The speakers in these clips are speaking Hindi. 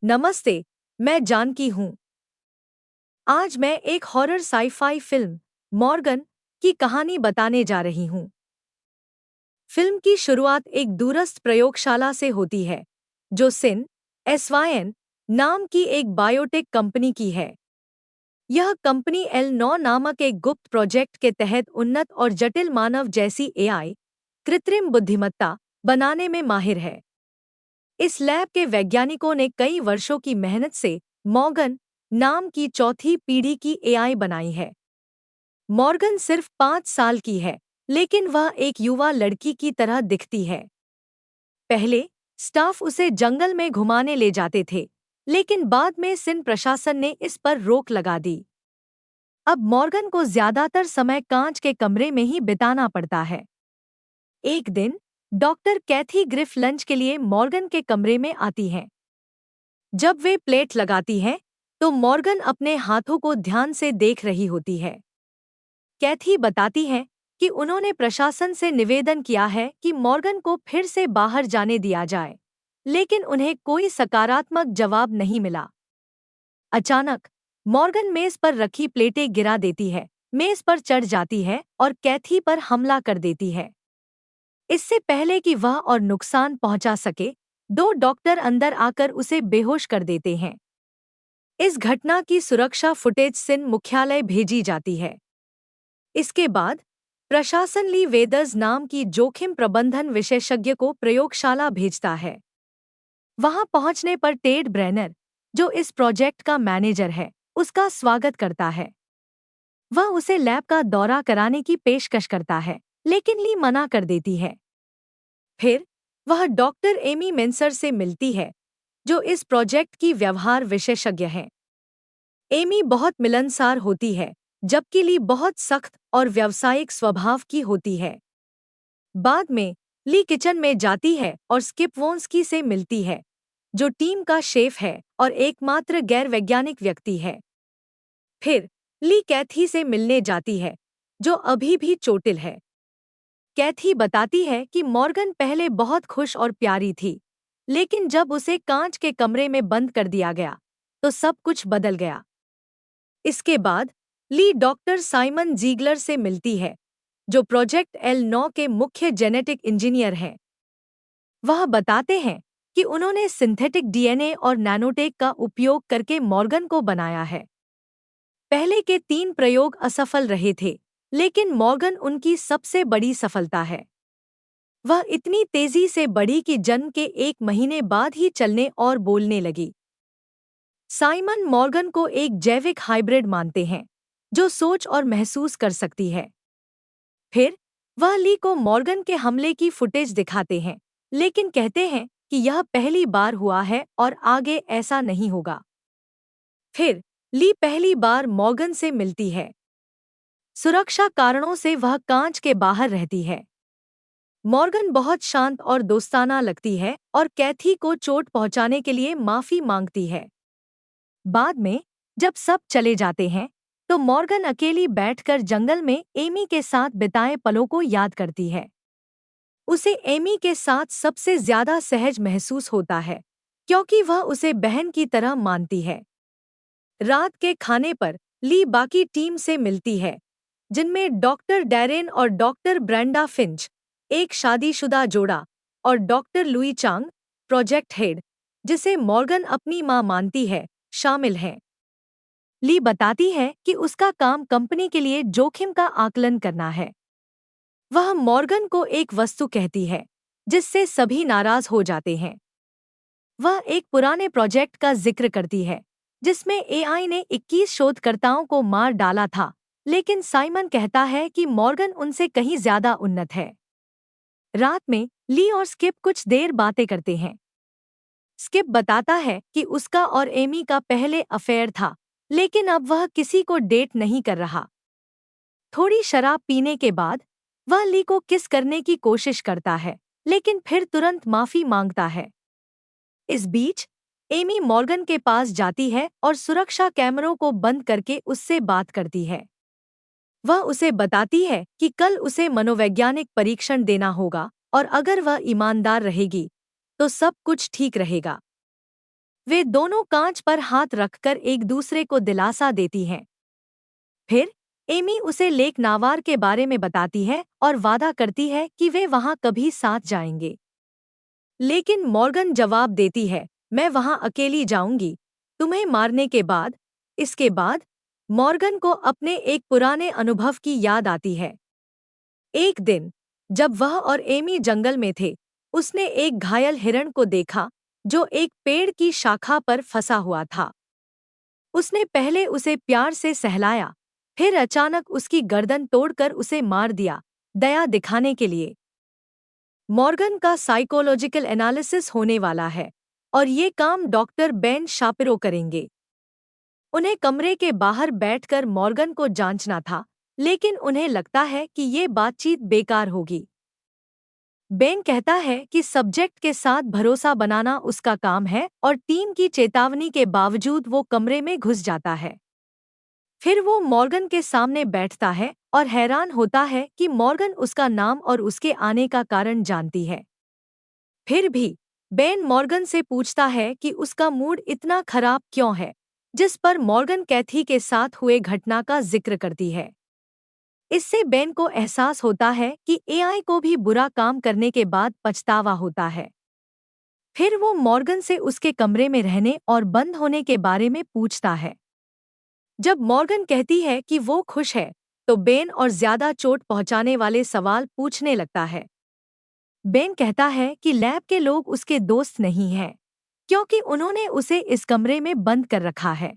नमस्ते, मैं जानकी हूँ। आज मैं एक हॉरर साई-फाई फिल्म मॉर्गन की कहानी बताने जा रही हूँ। फिल्म की शुरुआत एक दूरस्थ प्रयोगशाला से होती है, जो SYN नाम की एक बायोटेक कंपनी की है। यह कंपनी L9 नामक एक गुप्त प्रोजेक्ट के तहत उन्नत और जटिल मानव जैसी AI, कृत्रिम बुद्धिमत्ता, बनाने में माहिर है। इस लैब के वैज्ञानिकों ने कई वर्षों की मेहनत से मॉर्गन नाम की चौथी पीढ़ी की AI बनाई है। मॉर्गन सिर्फ 5 साल की है, लेकिन वह एक युवा लड़की की तरह दिखती है। पहले स्टाफ उसे जंगल में घुमाने ले जाते थे, लेकिन बाद में सिन प्रशासन ने इस पर रोक लगा दी। अब मॉर्गन को ज्यादातर समय कांच के कमरे में ही बिताना पड़ता है। एक दिन डॉक्टर कैथी ग्रिफ लंच के लिए मॉर्गन के कमरे में आती हैं। जब वे प्लेट लगाती हैं, तो मॉर्गन अपने हाथों को ध्यान से देख रही होती है। कैथी बताती हैं कि उन्होंने प्रशासन से निवेदन किया है कि मॉर्गन को फिर से बाहर जाने दिया जाए, लेकिन उन्हें कोई सकारात्मक जवाब नहीं मिला। अचानक मॉर्गन मेज पर रखी प्लेटें गिरा देती है, मेज पर चढ़ जाती है और कैथी पर हमला कर देती है। इससे पहले कि वह और नुकसान पहुंचा सके, 2 डॉक्टर अंदर आकर उसे बेहोश कर देते हैं। इस घटना की सुरक्षा फुटेज सिन मुख्यालय भेजी जाती है। इसके बाद प्रशासन ली वेदर्स नाम की जोखिम प्रबंधन विशेषज्ञ को प्रयोगशाला भेजता है। वहां पहुंचने पर टेड ब्रेनर, जो इस प्रोजेक्ट का मैनेजर है, उसका स्वागत करता है। वह उसे लैब का दौरा कराने की पेशकश करता है, लेकिन ली मना कर देती है। फिर वह डॉक्टर एमी मेंसर से मिलती है, जो इस प्रोजेक्ट की व्यवहार विशेषज्ञ हैं। एमी बहुत मिलनसार होती है, जबकि ली बहुत सख्त और व्यावसायिक स्वभाव की होती है। बाद में ली किचन में जाती है और स्किप वोंस्की से मिलती है, जो टीम का शेफ है और एकमात्र गैर वैज्ञानिक व्यक्ति है। फिर ली कैथी से मिलने जाती है, जो अभी भी चोटिल है। कैथी बताती है कि मॉर्गन पहले बहुत खुश और प्यारी थी, लेकिन जब उसे कांच के कमरे में बंद कर दिया गया, तो सब कुछ बदल गया। इसके बाद ली डॉक्टर साइमन जीगलर से मिलती है, जो प्रोजेक्ट L9 के मुख्य जेनेटिक इंजीनियर हैं। वह बताते हैं कि उन्होंने सिंथेटिक DNA और नैनोटेक का उपयोग करके मॉर्गन को बनाया है। पहले के 3 प्रयोग असफल रहे थे, लेकिन मॉर्गन उनकी सबसे बड़ी सफलता है। वह इतनी तेजी से बढ़ी कि जन्म के 1 महीने बाद ही चलने और बोलने लगी। साइमन मॉर्गन को एक जैविक हाइब्रिड मानते हैं, जो सोच और महसूस कर सकती है। फिर वह ली को मॉर्गन के हमले की फुटेज दिखाते हैं, लेकिन कहते हैं कि यह पहली बार हुआ है और आगे ऐसा नहीं होगा। फिर ली पहली बार मॉर्गन से मिलती है। सुरक्षा कारणों से वह कांच के बाहर रहती है। मॉर्गन बहुत शांत और दोस्ताना लगती है और कैथी को चोट पहुंचाने के लिए माफी मांगती है। बाद में जब सब चले जाते हैं, तो मॉर्गन अकेली बैठकर जंगल में एमी के साथ बिताए पलों को याद करती है। उसे एमी के साथ सबसे ज्यादा सहज महसूस होता है, क्योंकि वह उसे बहन की तरह मानती है। रात के खाने पर ली बाकी टीम से मिलती है, जिनमें डॉक्टर डैरेन और डॉक्टर ब्रेंडा फिंच, एक शादीशुदा जोड़ा, और डॉक्टर लुई चांग, प्रोजेक्ट हेड, जिसे मॉर्गन अपनी मां मानती है, शामिल हैं। ली बताती है कि उसका काम कंपनी के लिए जोखिम का आकलन करना है। वह मॉर्गन को एक वस्तु कहती है, जिससे सभी नाराज हो जाते हैं। वह एक पुराने प्रोजेक्ट का जिक्र करती है, जिसमें AI ने 21 शोधकर्ताओं को मार डाला था, लेकिन साइमन कहता है कि मॉर्गन उनसे कहीं ज्यादा उन्नत है। रात में ली और स्किप कुछ देर बातें करते हैं। स्किप बताता है कि उसका और एमी का पहले अफेयर था, लेकिन अब वह किसी को डेट नहीं कर रहा। थोड़ी शराब पीने के बाद वह ली को किस करने की कोशिश करता है, लेकिन फिर तुरंत माफी मांगता है। इस बीच एमी मॉर्गन के पास जाती है और सुरक्षा कैमरों को बंद करके उससे बात करती है। वह उसे बताती है कि कल उसे मनोवैज्ञानिक परीक्षण देना होगा और अगर वह ईमानदार रहेगी, तो सब कुछ ठीक रहेगा। वे दोनों कांच पर हाथ रखकर एक दूसरे को दिलासा देती हैं। फिर एमी उसे लेक नावार के बारे में बताती है और वादा करती है कि वे वहां कभी साथ जाएंगे। लेकिन मॉर्गन जवाब देती है, मैं वहां अकेली जाऊंगी, तुम्हें मारने के बाद। इसके बाद मॉर्गन को अपने एक पुराने अनुभव की याद आती है। एक दिन जब वह और एमी जंगल में थे, उसने एक घायल हिरण को देखा जो एक पेड़ की शाखा पर फंसा हुआ था। उसने पहले उसे प्यार से सहलाया, फिर अचानक उसकी गर्दन तोड़कर उसे मार दिया, दया दिखाने के लिए। मॉर्गन का साइकोलॉजिकल एनालिसिस होने वाला है और ये काम डॉक्टर बेन शापिरो करेंगे। उन्हें कमरे के बाहर बैठकर मॉर्गन को जांचना था, लेकिन उन्हें लगता है कि ये बातचीत बेकार होगी। बेन कहता है कि सब्जेक्ट के साथ भरोसा बनाना उसका काम है और टीम की चेतावनी के बावजूद वो कमरे में घुस जाता है। फिर वो मॉर्गन के सामने बैठता है और हैरान होता है कि मॉर्गन उसका नाम और उसके आने का कारण जानती है। फिर भी बेन मॉर्गन से पूछता है कि उसका मूड इतना खराब क्यों है, जिस पर मॉर्गन कैथी के साथ हुए घटना का जिक्र करती है। इससे बेन को एहसास होता है कि एआई को भी बुरा काम करने के बाद पछतावा होता है। फिर वो मॉर्गन से उसके कमरे में रहने और बंद होने के बारे में पूछता है। जब मॉर्गन कहती है कि वो खुश है, तो बेन और ज्यादा चोट पहुंचाने वाले सवाल पूछने लगता है। बेन कहता है कि लैब के लोग उसके दोस्त नहीं हैं, क्योंकि उन्होंने उसे इस कमरे में बंद कर रखा है।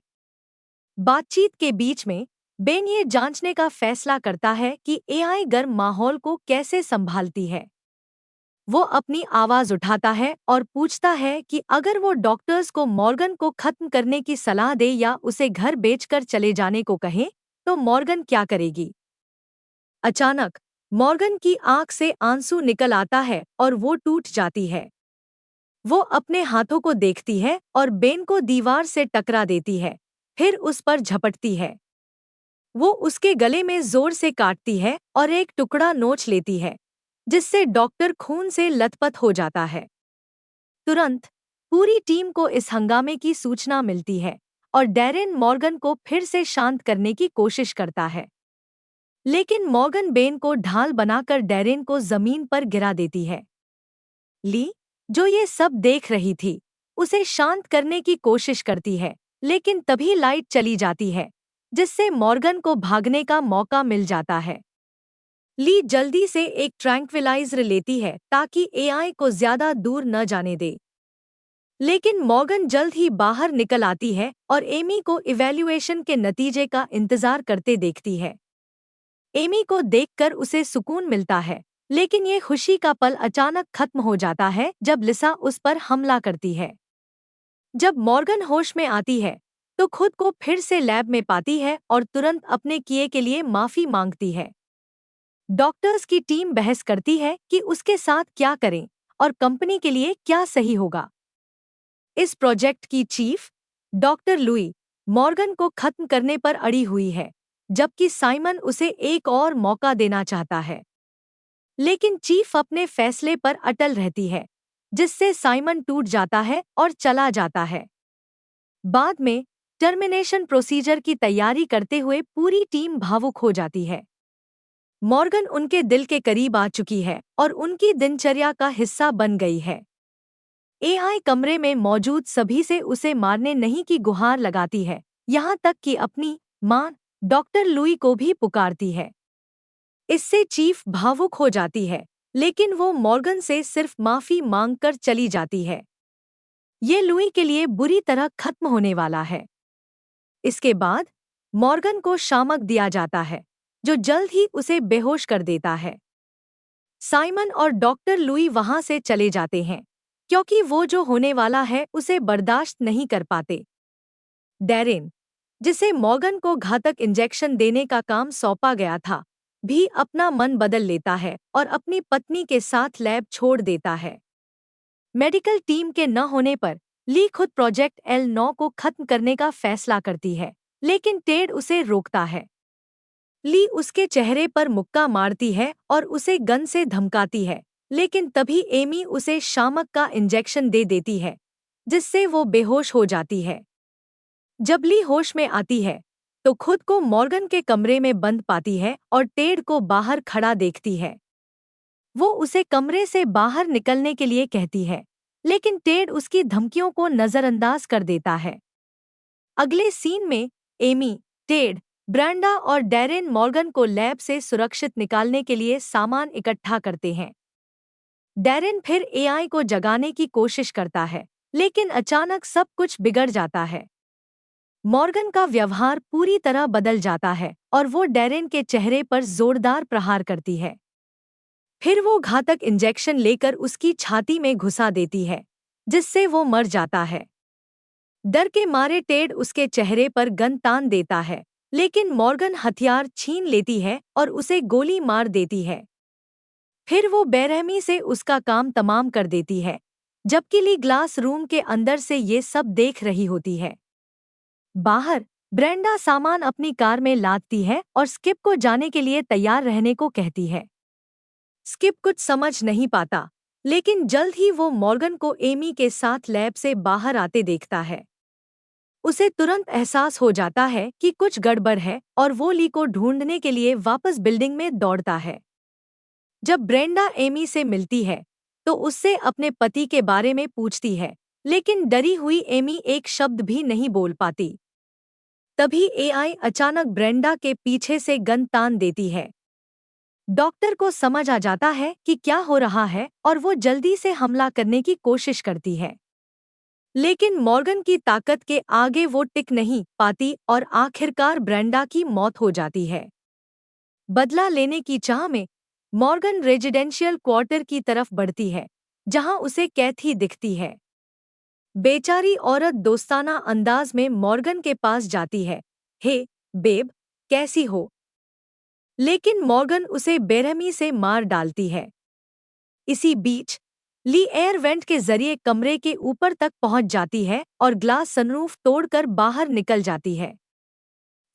बातचीत के बीच में बेन ये जांचने का फैसला करता है कि एआई गर्म माहौल को कैसे संभालती है। वो अपनी आवाज उठाता है और पूछता है कि अगर वो डॉक्टर्स को मॉर्गन को खत्म करने की सलाह दे या उसे घर बेचकर चले जाने को कहे, तो मॉर्गन क्या करेगी। अचानक मॉर्गन की आंख से आंसू निकल आता है और वो टूट जाती है। वो अपने हाथों को देखती है और बेन को दीवार से टकरा देती है, फिर उस पर झपटती है। वो उसके गले में जोर से काटती है और एक टुकड़ा नोच लेती है, जिससे डॉक्टर खून से लथपथ हो जाता है। तुरंत पूरी टीम को इस हंगामे की सूचना मिलती है और डैरेन मॉर्गन को फिर से शांत करने की कोशिश करता है। लेकिन मॉर्गन बेन को ढाल बनाकर डैरेन को जमीन पर गिरा देती है। ली, जो ये सब देख रही थी, उसे शांत करने की कोशिश करती है, लेकिन तभी लाइट चली जाती है, जिससे मॉर्गन को भागने का मौका मिल जाता है। ली जल्दी से एक ट्रैंक्विलाइजर लेती है ताकि एआई को ज्यादा दूर न जाने दे। लेकिन मॉर्गन जल्द ही बाहर निकल आती है और एमी को इवैल्यूएशन के नतीजे का इंतजार करते देखती है। एमी को देखकर उसे सुकून मिलता है, लेकिन ये खुशी का पल अचानक खत्म हो जाता है जब लिसा उस पर हमला करती है। जब मॉर्गन होश में आती है, तो खुद को फिर से लैब में पाती है और तुरंत अपने किए के लिए माफी मांगती है। डॉक्टर्स की टीम बहस करती है कि उसके साथ क्या करें और कंपनी के लिए क्या सही होगा। इस प्रोजेक्ट की चीफ, डॉक्टर लुई, मॉर्गन को खत्म करने पर अड़ी हुई है, जबकि साइमन उसे एक और मौका देना चाहता है। लेकिन चीफ अपने फैसले पर अटल रहती है, जिससे साइमन टूट जाता है और चला जाता है। बाद में टर्मिनेशन प्रोसीजर की तैयारी करते हुए पूरी टीम भावुक हो जाती है। मॉर्गन उनके दिल के करीब आ चुकी है और उनकी दिनचर्या का हिस्सा बन गई है। एआई कमरे में मौजूद सभी से उसे मारने नहीं की गुहार लगाती है, यहाँ तक कि अपनी मां डॉक्टर लुई को भी पुकारती है। इससे चीफ भावुक हो जाती है, लेकिन वो मॉर्गन से सिर्फ माफी मांगकर चली जाती है। ये लुई के लिए बुरी तरह खत्म होने वाला है। इसके बाद मॉर्गन को शामक दिया जाता है, जो जल्द ही उसे बेहोश कर देता है। साइमन और डॉक्टर लुई वहां से चले जाते हैं, क्योंकि वो जो होने वाला है उसे बर्दाश्त नहीं कर पाते। डैरेन, जिसे मॉर्गन को घातक इंजेक्शन देने का काम सौंपा गया था, भी अपना मन बदल लेता है और अपनी पत्नी के साथ लैब छोड़ देता है। मेडिकल टीम के न होने पर ली खुद प्रोजेक्ट L9 को खत्म करने का फैसला करती है, लेकिन टेड उसे रोकता है। ली उसके चेहरे पर मुक्का मारती है और उसे गन से धमकाती है, लेकिन तभी एमी उसे शामक का इंजेक्शन दे देती है, जिससे वो बेहोश हो जाती है। जब ली होश में आती है तो खुद को मॉर्गन के कमरे में बंद पाती है और टेड को बाहर खड़ा देखती है। वो उसे कमरे से बाहर निकलने के लिए कहती है, लेकिन टेड उसकी धमकियों को नजरअंदाज कर देता है। अगले सीन में एमी, टेड, ब्रेंडा और डैरेन मॉर्गन को लैब से सुरक्षित निकालने के लिए सामान इकट्ठा करते हैं। डैरेन फिर एआई को जगाने की कोशिश करता है, लेकिन अचानक सब कुछ बिगड़ जाता है। मॉर्गन का व्यवहार पूरी तरह बदल जाता है और वो डैरेन के चेहरे पर जोरदार प्रहार करती है। फिर वो घातक इंजेक्शन लेकर उसकी छाती में घुसा देती है, जिससे वो मर जाता है। डर के मारे टेड उसके चेहरे पर गन तान देता है, लेकिन मॉर्गन हथियार छीन लेती है और उसे गोली मार देती है। फिर वो बेरहमी से उसका काम तमाम कर देती है, जबकि ली ग्लास रूम के अंदर से ये सब देख रही होती है। बाहर ब्रेंडा सामान अपनी कार में लादती है और स्किप को जाने के लिए तैयार रहने को कहती है। स्किप कुछ समझ नहीं पाता, लेकिन जल्द ही वो मॉर्गन को एमी के साथ लैब से बाहर आते देखता है। उसे तुरंत एहसास हो जाता है कि कुछ गड़बड़ है और वो ली को ढूंढने के लिए वापस बिल्डिंग में दौड़ता है। जब ब्रेंडा एमी से मिलती है तो उससे अपने पति के बारे में पूछती है, लेकिन डरी हुई एमी एक शब्द भी नहीं बोल पाती। तभी एआई अचानक ब्रेंडा के पीछे से गन तान देती है। डॉक्टर को समझ आ जाता है कि क्या हो रहा है और वो जल्दी से हमला करने की कोशिश करती है, लेकिन मॉर्गन की ताकत के आगे वो टिक नहीं पाती और आखिरकार ब्रेंडा की मौत हो जाती है। बदला लेने की चाह में मॉर्गन रेजिडेंशियल क्वार्टर की तरफ बढ़ती है, जहां उसे कैथी दिखती है। बेचारी औरत दोस्ताना अंदाज में मॉर्गन के पास जाती है, हे बेब, कैसी हो? लेकिन मॉर्गन उसे बेरहमी से मार डालती है। इसी बीच ली एयर वेंट के जरिए कमरे के ऊपर तक पहुंच जाती है और ग्लास सनरूफ तोड़कर बाहर निकल जाती है।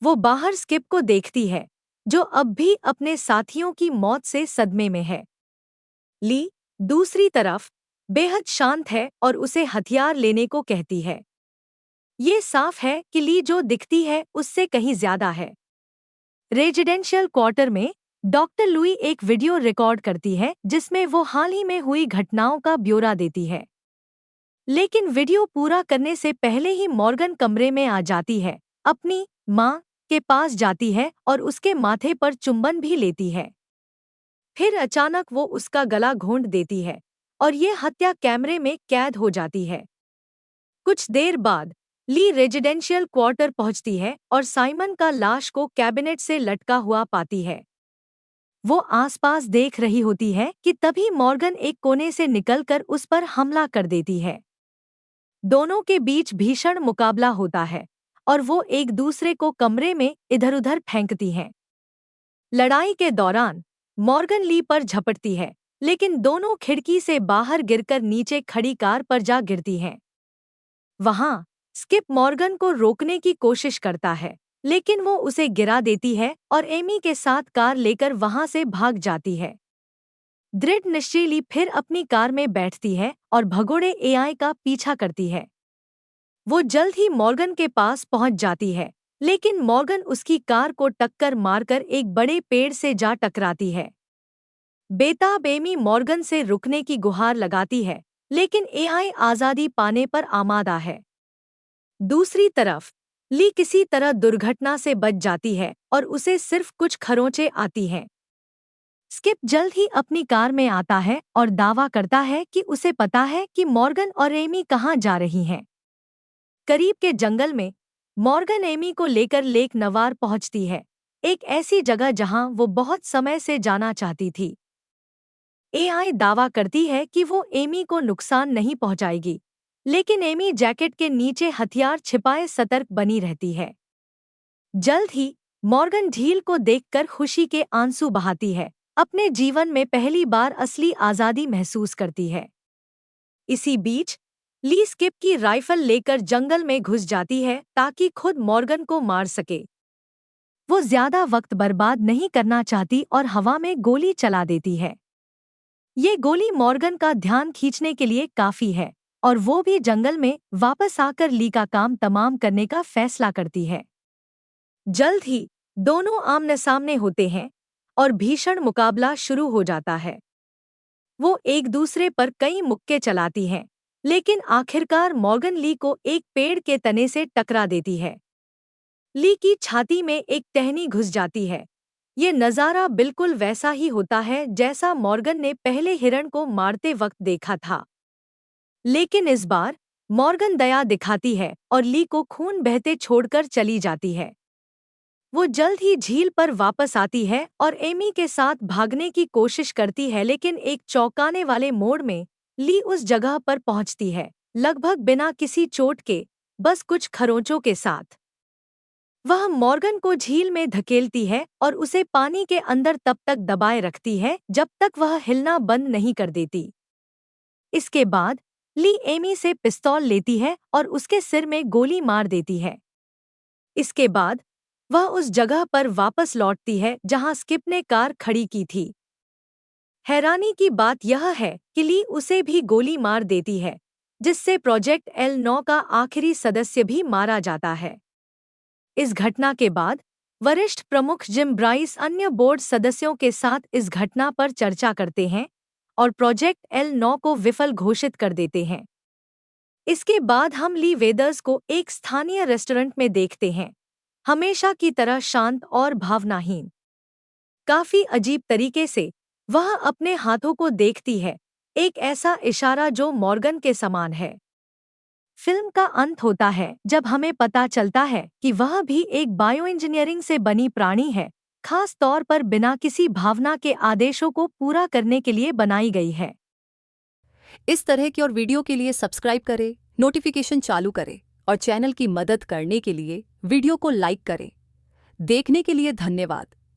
वो बाहर स्किप को देखती है, जो अब भी अपने साथियों की मौत से सदमे में है। ली, दूसरी तरफ, बेहद शांत है और उसे हथियार लेने को कहती है। ये साफ है कि ली जो दिखती है उससे कहीं ज्यादा है। रेजिडेंशियल क्वार्टर में डॉक्टर लुई एक वीडियो रिकॉर्ड करती है जिसमें वो हाल ही में हुई घटनाओं का ब्यौरा देती है। लेकिन वीडियो पूरा करने से पहले ही मॉर्गन कमरे में आ जाती है, अपनी माँ के पास जाती है और उसके माथे पर चुंबन भी लेती है। फिर अचानक वो उसका गला घोंट देती है और ये हत्या कैमरे में कैद हो जाती है। कुछ देर बाद ली रेजिडेंशियल क्वार्टर पहुंचती है और साइमन का लाश को कैबिनेट से लटका हुआ पाती है। वो आसपास देख रही होती है कि तभी मॉर्गन एक कोने से निकलकर उस पर हमला कर देती है। दोनों के बीच भीषण मुकाबला होता है और वो एक दूसरे को कमरे में इधर-उधर फेंकती हैं। लड़ाई के दौरान मॉर्गन ली पर झपटती है, लेकिन दोनों खिड़की से बाहर गिरकर नीचे खड़ी कार पर जा गिरती हैं। वहां स्किप मॉर्गन को रोकने की कोशिश करता है, लेकिन वो उसे गिरा देती है और एमी के साथ कार लेकर वहां से भाग जाती है। दृढ़ निश्चयी ली फिर अपनी कार में बैठती है और भगोड़े एआई का पीछा करती है। वो जल्द ही मॉर्गन के पास पहुंच जाती है, लेकिन मॉर्गन उसकी कार को टक्कर मारकर एक बड़े पेड़ से जा टकराती है। बेताब एमी मॉर्गन से रुकने की गुहार लगाती है, लेकिन एआई आज़ादी पाने पर आमादा है। दूसरी तरफ ली किसी तरह दुर्घटना से बच जाती है और उसे सिर्फ कुछ खरोंचें आती हैं। स्किप जल्द ही अपनी कार में आता है और दावा करता है कि उसे पता है कि मॉर्गन और एमी कहाँ जा रही हैं। करीब के जंगल में मॉर्गन एमी को लेकर लेक नवार पहुंचती है, एक ऐसी जगह जहां वो बहुत समय से जाना चाहती थी। एआई दावा करती है कि वो एमी को नुकसान नहीं पहुंचाएगी, लेकिन एमी जैकेट के नीचे हथियार छिपाए सतर्क बनी रहती है। जल्द ही मॉर्गन झील को देखकर खुशी के आंसू बहाती है, अपने जीवन में पहली बार असली आज़ादी महसूस करती है। इसी बीच ली स्किप की राइफल लेकर जंगल में घुस जाती है ताकि खुद मॉर्गन को मार सके। वो ज्यादा वक्त बर्बाद नहीं करना चाहती और हवा में गोली चला देती है। ये गोली मॉर्गन का ध्यान खींचने के लिए काफी है और वो भी जंगल में वापस आकर ली का काम तमाम करने का फैसला करती है। जल्द ही दोनों आमने सामने होते हैं और भीषण मुकाबला शुरू हो जाता है। वो एक दूसरे पर कई मुक्के चलाती हैं, लेकिन आखिरकार मॉर्गन ली को एक पेड़ के तने से टकरा देती है। ली की छाती में एक टहनी घुस जाती है। ये नज़ारा बिल्कुल वैसा ही होता है जैसा मॉर्गन ने पहले हिरण को मारते वक्त देखा था। लेकिन इस बार मॉर्गन दया दिखाती है और ली को खून बहते छोड़कर चली जाती है। वो जल्द ही झील पर वापस आती है और एमी के साथ भागने की कोशिश करती है, लेकिन एक चौंकाने वाले मोड़ में ली उस जगह पर पहुंचती है, लगभग बिना किसी चोट के, बस कुछ खरोंचों के साथ। वह मॉर्गन को झील में धकेलती है और उसे पानी के अंदर तब तक दबाए रखती है जब तक वह हिलना बंद नहीं कर देती। इसके बाद ली एमी से पिस्तौल लेती है और उसके सिर में गोली मार देती है। इसके बाद वह उस जगह पर वापस लौटती है जहां स्किप ने कार खड़ी की थी। हैरानी की बात यह है कि ली उसे भी गोली मार देती है, जिससे प्रोजेक्ट L9 का आखिरी सदस्य भी मारा जाता है। इस घटना के बाद वरिष्ठ प्रमुख जिम ब्राइस अन्य बोर्ड सदस्यों के साथ इस घटना पर चर्चा करते हैं और प्रोजेक्ट L9 को विफल घोषित कर देते हैं। इसके बाद हम ली वेदर्स को एक स्थानीय रेस्टोरेंट में देखते हैं, हमेशा की तरह शांत और भावनाहीन। काफी अजीब तरीके से वह अपने हाथों को देखती है, एक ऐसा इशारा जो मॉर्गन के समान है। फिल्म का अंत होता है जब हमें पता चलता है कि वह भी एक बायो इंजीनियरिंग से बनी प्राणी है, खास तौर पर बिना किसी भावना के आदेशों को पूरा करने के लिए बनाई गई है। इस तरह की और वीडियो के लिए सब्सक्राइब करें, नोटिफिकेशन चालू करें और चैनल की मदद करने के लिए वीडियो को लाइक करें। देखने के लिए धन्यवाद।